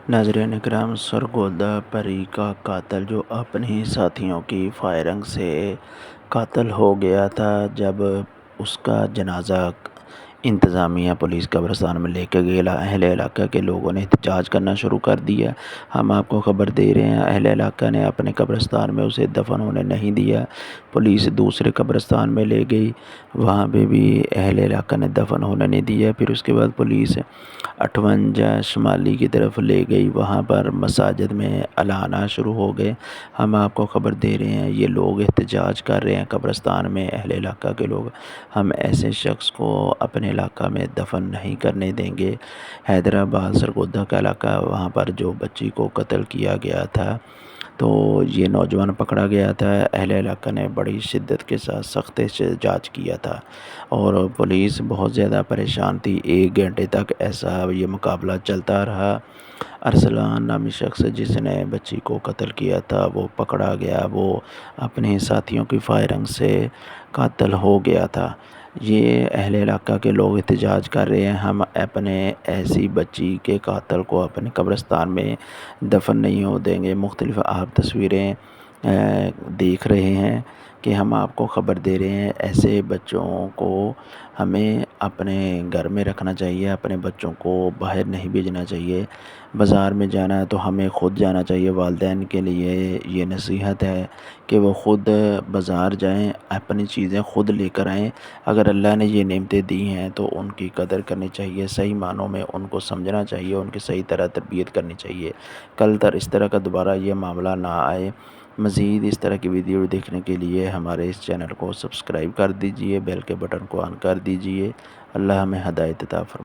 ناظرین اکرام، سرگودا پری کا قاتل جو اپنے ساتھیوں کی فائرنگ سے قاتل ہو گیا تھا، جب اس کا جنازہ انتظامیہ پولیس قبرستان میں لے کے گیا، اہل علاقہ کے لوگوں نے احتجاج کرنا شروع کر دیا۔ ہم آپ کو خبر دے رہے ہیں، اہل علاقہ نے اپنے قبرستان میں اسے دفن ہونے نہیں دیا، پولیس دوسرے قبرستان میں لے گئی، وہاں پہ بھی اہل علاقہ نے دفن ہونے نہیں دیا۔ پھر اس کے بعد پولیس 58 شمالی کی طرف لے گئی، وہاں پر مساجد میں اعلانات شروع ہو گئے۔ ہم آپ کو خبر دے رہے ہیں، یہ لوگ احتجاج کر رہے ہیں قبرستان میں، اہل علاقہ کے لوگ، ہم ایسے شخص کو اپنے علاقہ میں دفن نہیں کرنے دیں گے۔ حیدرآباد سرگودا کا علاقہ، وہاں پر جو بچی کو قتل کیا گیا تھا، تو یہ نوجوان پکڑا گیا تھا، اہل علاقہ نے بڑی شدت کے ساتھ سختی سے جانچ کیا تھا اور پولیس بہت زیادہ پریشان تھی۔ 1 گھنٹے تک ایسا یہ مقابلہ چلتا رہا۔ ارسلان نامی شخص جس نے بچی کو قتل کیا تھا وہ پکڑا گیا، وہ اپنے ساتھیوں کی فائرنگ سے قاتل ہو گیا تھا۔ یہ اہل علاقہ کے لوگ احتجاج کر رہے ہیں، ہم اپنے ایسی بچی کے قاتل کو اپنے قبرستان میں دفن نہیں ہو دیں گے۔ مختلف آپ تصویریں دیکھ رہے ہیں کہ ہم آپ کو خبر دے رہے ہیں، ایسے بچوں کو ہمیں اپنے گھر میں رکھنا چاہیے، اپنے بچوں کو باہر نہیں بھیجنا چاہیے۔ بازار میں جانا ہے تو ہمیں خود جانا چاہیے۔ والدین کے لیے یہ نصیحت ہے کہ وہ خود بازار جائیں، اپنی چیزیں خود لے کر آئیں۔ اگر اللہ نے یہ نعمتیں دی ہیں تو ان کی قدر کرنی چاہیے، صحیح معنوں میں ان کو سمجھنا چاہیے، ان کی صحیح طرح تربیت کرنی چاہیے، کل تر اس طرح کا دوبارہ یہ معاملہ نہ آئے۔ مزید اس طرح کی ویڈیو دیکھنے کے لیے ہمارے اس چینل کو سبسکرائب کر دیجئے، بیل کے بٹن کو آن کر دیجئے۔ اللہ ہمیں ہدایت عطا فرمائے۔